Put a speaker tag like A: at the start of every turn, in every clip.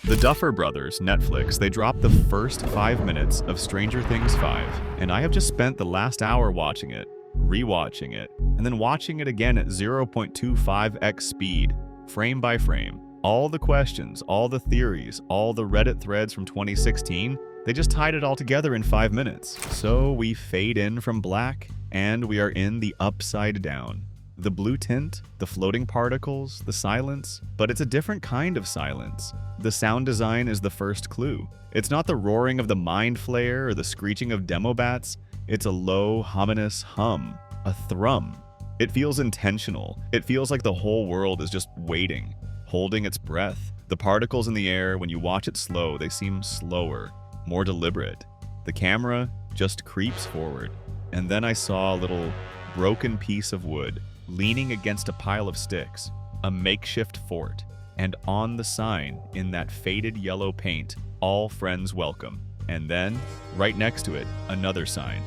A: The Duffer Brothers, Netflix, they dropped the first 5 minutes of Stranger Things 5, and I have just spent the last hour watching it, rewatching it, and then watching it again at 0.25x speed, frame by frame. All the questions, all the theories, all the Reddit threads from 2016, they just tied it all together in 5 minutes. So we fade in from black, and we are in the upside down. The blue tint, the floating particles, the silence, but it's a different kind of silence. The sound design is the first clue. It's not the roaring of the mind flayer or the screeching of demo bats. It's a low, ominous hum, a thrum. It feels intentional. It feels like the whole world is just waiting, holding its breath. The particles in the air, when you watch it slow, they seem slower, more deliberate. The camera just creeps forward. And then I saw a little broken piece of wood leaning against a pile of sticks, a makeshift fort, and on the sign, in that faded yellow paint, all friends welcome. And then, right next to it, another sign,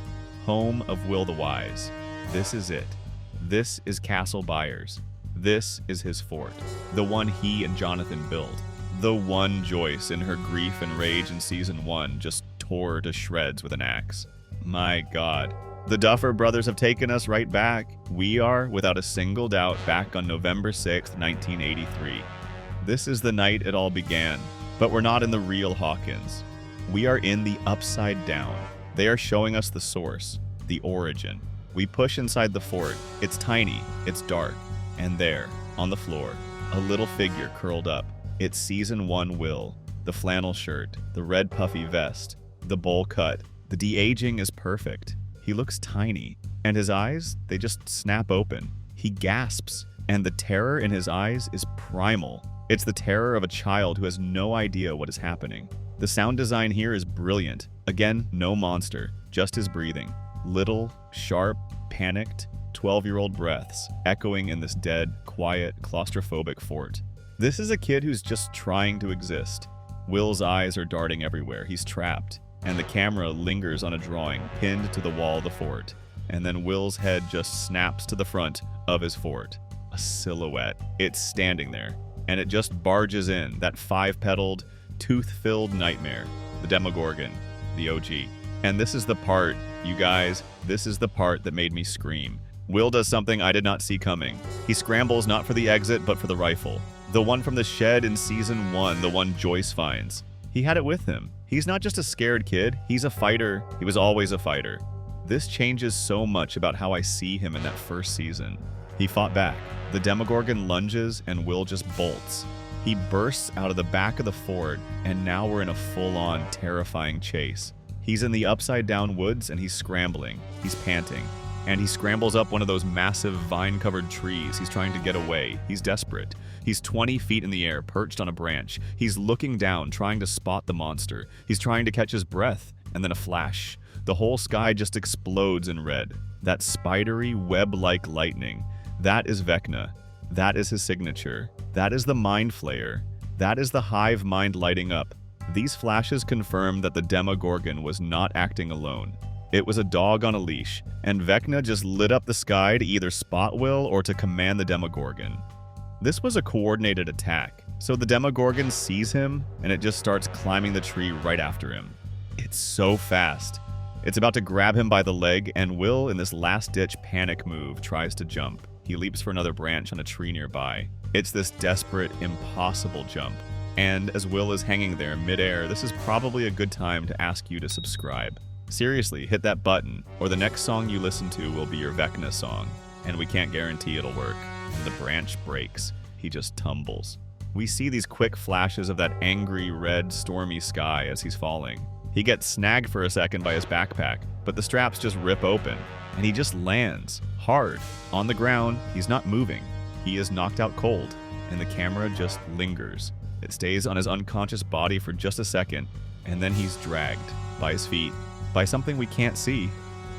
A: home of Will the Wise. This is it. This is Castle Byers. This is his fort, the one he and Jonathan built. The one Joyce, in her grief and rage in season 1, just tore to shreds with an axe. My God. The Duffer Brothers have taken us right back. We are, without a single doubt, back on November 6th, 1983. This is the night it all began, but we're not in the real Hawkins. We are in the upside down. They are showing us the source, the origin. We push inside the fort. It's tiny, it's dark, and there, on the floor, a little figure curled up. It's season 1 Will, the flannel shirt, the red puffy vest, the bowl cut. The de-aging is perfect. He looks tiny, and his eyes, they just snap open. He gasps, and the terror in his eyes is primal. It's the terror of a child who has no idea what is happening. The sound design here is brilliant. Again, no monster, just his breathing. Little, sharp, panicked, 12-year-old breaths echoing in this dead, quiet, claustrophobic fort. This is a kid who's just trying to exist. Will's eyes are darting everywhere. He's trapped. And the camera lingers on a drawing pinned to the wall of the fort. And then Will's head just snaps to the front of his fort. A silhouette. It's standing there. And it just barges in, that 5-petaled, tooth-filled nightmare. The Demogorgon. The OG. And this is the part, you guys, this is the part that made me scream. Will does something I did not see coming. He scrambles not for the exit, but for the rifle. The one from the shed in season 1, the one Joyce finds. He had it with him. He's not just a scared kid, he's a fighter. He was always a fighter. This changes so much about how I see him in that first season. He fought back. The Demogorgon lunges and Will just bolts. He bursts out of the back of the fort, and now we're in a full-on, terrifying chase. He's in the upside-down woods and he's scrambling. He's panting. And he scrambles up one of those massive vine-covered trees. He's trying to get away. He's desperate. He's 20 feet in the air, perched on a branch. He's looking down, trying to spot the monster. He's trying to catch his breath, and then a flash. The whole sky just explodes in red. That spidery, web-like lightning. That is Vecna. That is his signature. That is the mind flayer. That is the hive mind lighting up. These flashes confirm that the Demogorgon was not acting alone. It was a dog on a leash, and Vecna just lit up the sky to either spot Will or to command the Demogorgon. This was a coordinated attack, so the Demogorgon sees him, and it just starts climbing the tree right after him. It's so fast. It's about to grab him by the leg, and Will, in this last-ditch panic move, tries to jump. He leaps for another branch on a tree nearby. It's this desperate, impossible jump. And as Will is hanging there midair, this is probably a good time to ask you to subscribe. Seriously, hit that button, or the next song you listen to will be your Vecna song, and we can't guarantee it'll work. The branch breaks. He just tumbles. We see these quick flashes of that angry, red, stormy sky as he's falling. He gets snagged for a second by his backpack, but the straps just rip open, and he just lands, hard, on the ground. He's not moving. He is knocked out cold, and the camera just lingers. It stays on his unconscious body for just a second, and then he's dragged by his feet, by something we can't see.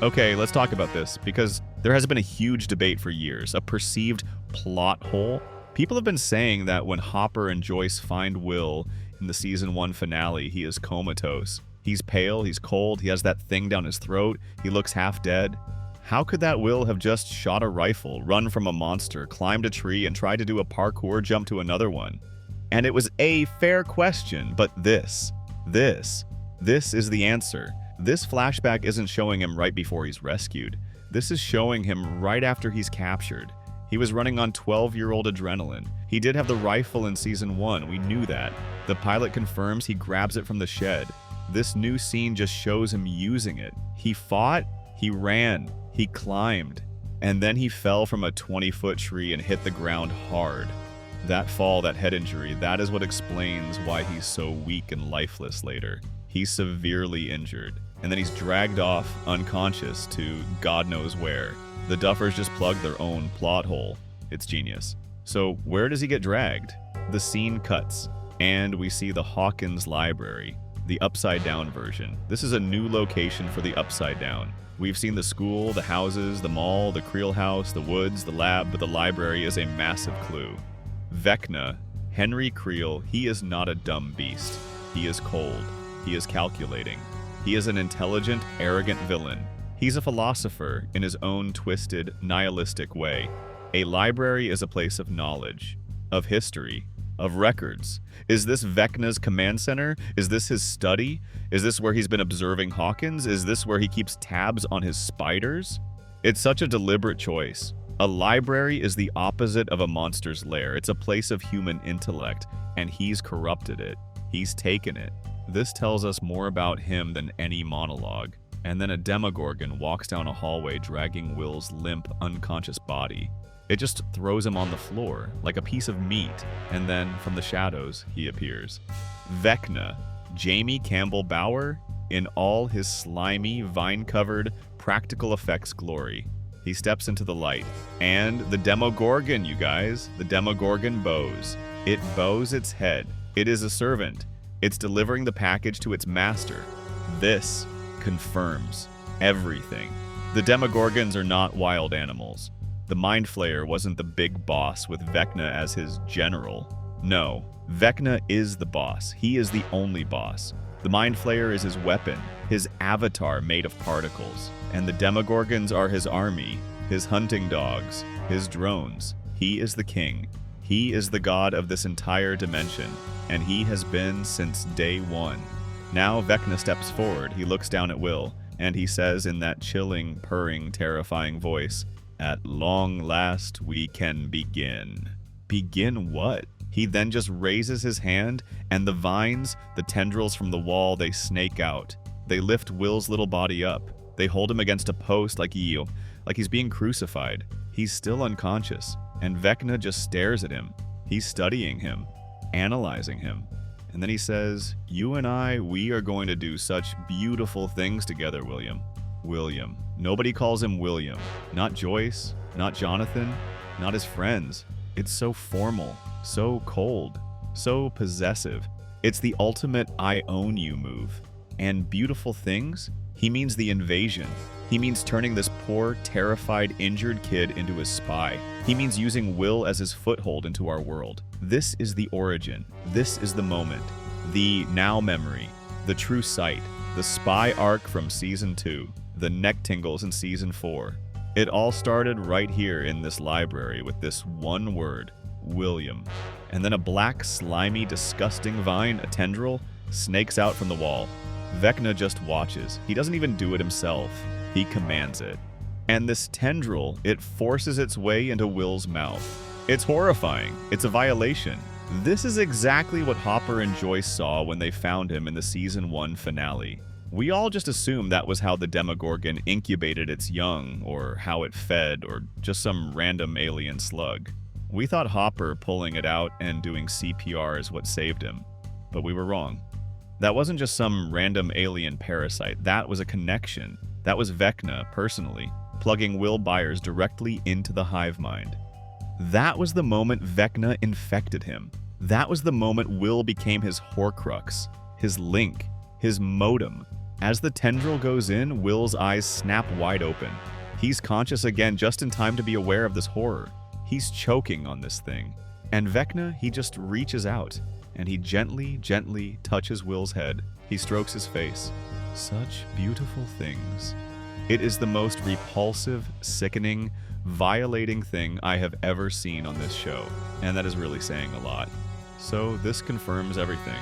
A: Okay, let's talk about this, because there has been a huge debate for years, a perceived plot hole. People have been saying that when Hopper and Joyce find Will in the season 1 finale, he is comatose. He's pale, he's cold, he has that thing down his throat, he looks half dead. How could that Will have just shot a rifle, run from a monster, climbed a tree, and tried to do a parkour jump to another one? And it was a fair question, but this is the answer. This flashback isn't showing him right before he's rescued. This is showing him right after he's captured. He was running on 12-year-old adrenaline. He did have the rifle in Season 1, we knew that. The pilot confirms he grabs it from the shed. This new scene just shows him using it. He fought, he ran, he climbed, and then he fell from a 20-foot tree and hit the ground hard. That fall, that head injury, that is what explains why he's so weak and lifeless later. He's severely injured, and then he's dragged off, unconscious, to God knows where. The Duffers just plugged their own plot hole. It's genius. So where does he get dragged? The scene cuts, and we see the Hawkins Library, the upside-down version. This is a new location for the Upside Down. We've seen the school, the houses, the mall, the Creel house, the woods, the lab, but the library is a massive clue. Vecna, Henry Creel, he is not a dumb beast. He is cold. He is calculating. He is an intelligent, arrogant villain. He's a philosopher in his own twisted, nihilistic way. A library is a place of knowledge, of history, of records. Is this Vecna's command center? Is this his study? Is this where he's been observing Hawkins? Is this where he keeps tabs on his spiders? It's such a deliberate choice. A library is the opposite of a monster's lair. It's a place of human intellect, and he's corrupted it. He's taken it. This tells us more about him than any monologue. And then a Demogorgon walks down a hallway dragging Will's limp, unconscious body. It just throws him on the floor, like a piece of meat, and then, from the shadows, he appears. Vecna, Jamie Campbell Bower, in all his slimy, vine-covered, practical effects glory. He steps into the light. And the Demogorgon, you guys, the Demogorgon bows. It bows its head. It is a servant. It's delivering the package to its master. This confirms everything. The Demogorgons are not wild animals. The Mind Flayer wasn't the big boss with Vecna as his general. No, Vecna is the boss. He is the only boss. The Mind Flayer is his weapon, his avatar made of particles. And the Demogorgons are his army, his hunting dogs, his drones. He is the king. He is the god of this entire dimension, and he has been since day one. Now Vecna steps forward, he looks down at Will, and he says in that chilling, purring, terrifying voice, "At long last we can begin." Begin what? He then just raises his hand, and the vines, the tendrils from the wall, they snake out. They lift Will's little body up. They hold him against a post like he's being crucified. He's still unconscious, and Vecna just stares at him. He's studying him, analyzing him. And then he says, "You and I, we are going to do such beautiful things together, William." William. Nobody calls him William. Not Joyce, not Jonathan, not his friends. It's so formal, so cold, so possessive. It's the ultimate I own you move. And beautiful things? He means the invasion. He means turning this poor, terrified, injured kid into a spy. He means using Will as his foothold into our world. This is the origin. This is the moment. The now memory. The true sight. The spy arc from Season 2. The neck tingles in Season 4. It all started right here in this library with this one word, William. And then a black, slimy, disgusting vine, a tendril, snakes out from the wall. Vecna just watches. He doesn't even do it himself. He commands it. And this tendril, it forces its way into Will's mouth. It's horrifying. It's a violation. This is exactly what Hopper and Joyce saw when they found him in the Season 1 finale. We all just assumed that was how the Demogorgon incubated its young, or how it fed, or just some random alien slug. We thought Hopper pulling it out and doing CPR is what saved him, but we were wrong. That wasn't just some random alien parasite. That was a connection. That was Vecna, personally, plugging Will Byers directly into the hive mind. That was the moment Vecna infected him. That was the moment Will became his Horcrux, his link, his modem. As the tendril goes in, Will's eyes snap wide open. He's conscious again just in time to be aware of this horror. He's choking on this thing. And Vecna, he just reaches out, and he gently, gently touches Will's head. He strokes his face. Such beautiful things. It is the most repulsive, sickening, violating thing I have ever seen on this show, and that is really saying a lot. So this confirms everything.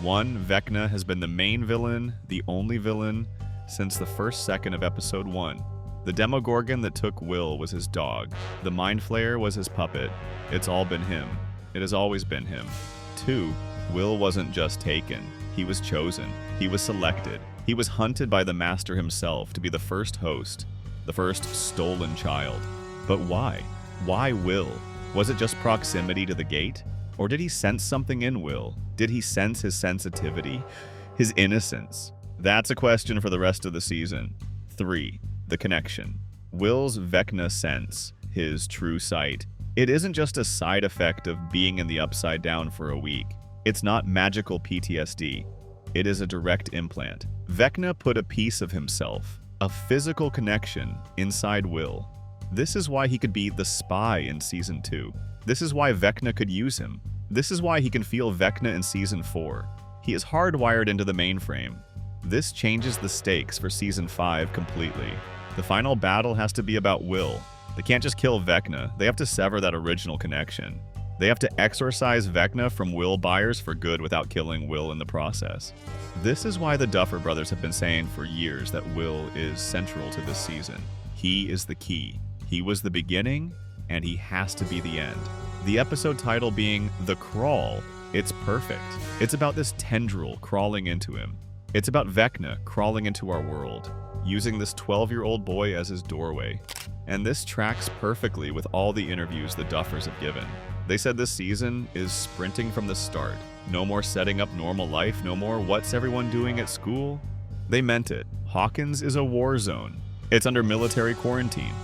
A: 1. Vecna has been the main villain, the only villain, since the first second of episode 1. The Demogorgon that took Will was his dog. The Mind Flayer was his puppet. It's all been him. It has always been him. 2. Will wasn't just taken. He was chosen. He was selected. He was hunted by the Master himself to be the first host, the first stolen child. But why? Why Will? Was it just proximity to the gate? Or did he sense something in Will? Did he sense his sensitivity? His innocence? That's a question for the rest of the season. 3. The connection. Will's Vecna sense, his true sight, it isn't just a side effect of being in the Upside Down for a week. It's not magical PTSD. It is a direct implant. Vecna put a piece of himself, a physical connection, inside Will. This is why he could be the spy in Season 2. This is why Vecna could use him. This is why he can feel Vecna in Season 4. He is hardwired into the mainframe. This changes the stakes for Season 5 completely. The final battle has to be about Will. They can't just kill Vecna, they have to sever that original connection. They have to exorcise Vecna from Will Byers for good without killing Will in the process. This is why the Duffer Brothers have been saying for years that Will is central to this season. He is the key. He was the beginning, and he has to be the end. The episode title being The Crawl, it's perfect. It's about this tendril crawling into him. It's about Vecna crawling into our world, using this 12-year-old boy as his doorway. And this tracks perfectly with all the interviews the Duffers have given. They said this season is sprinting from the start. No more setting up normal life, no more what's everyone doing at school. They meant it. Hawkins is a war zone. It's under military quarantine.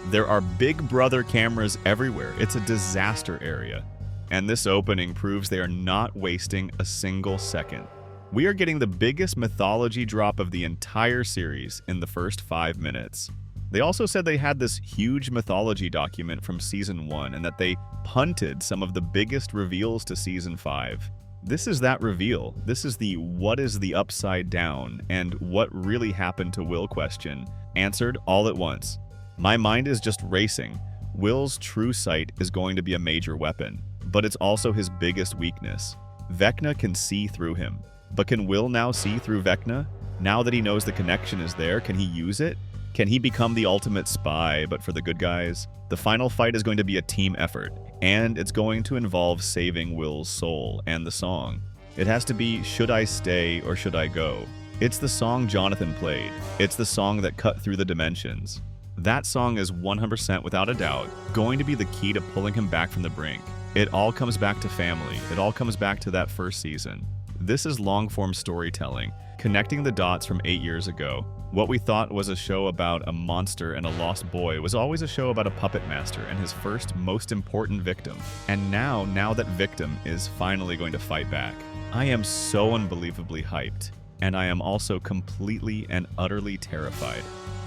A: There are Big Brother cameras everywhere. It's a disaster area. And this opening proves they are not wasting a single second. We are getting the biggest mythology drop of the entire series in the first 5 minutes. They also said they had this huge mythology document from Season 1 and that they punted some of the biggest reveals to Season 5. This is that reveal. This is the what is the Upside Down and what really happened to Will question, answered all at once. My mind is just racing. Will's true sight is going to be a major weapon, but it's also his biggest weakness. Vecna can see through him. But can Will now see through Vecna? Now that he knows the connection is there, can he use it? Can he become the ultimate spy, but for the good guys? The final fight is going to be a team effort, and it's going to involve saving Will's soul and the song. It has to be Should I Stay or Should I Go? It's the song Jonathan played. It's the song that cut through the dimensions. That song is 100% without a doubt going to be the key to pulling him back from the brink. It all comes back to family. It all comes back to that first season. This is long-form storytelling, connecting the dots from 8 years ago. What we thought was a show about a monster and a lost boy was always a show about a puppet master and his first, most important victim. And now that victim is finally going to fight back. I am so unbelievably hyped, and I am also completely and utterly terrified.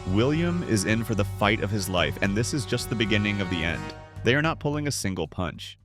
A: William is in for the fight of his life, and this is just the beginning of the end. They are not pulling a single punch.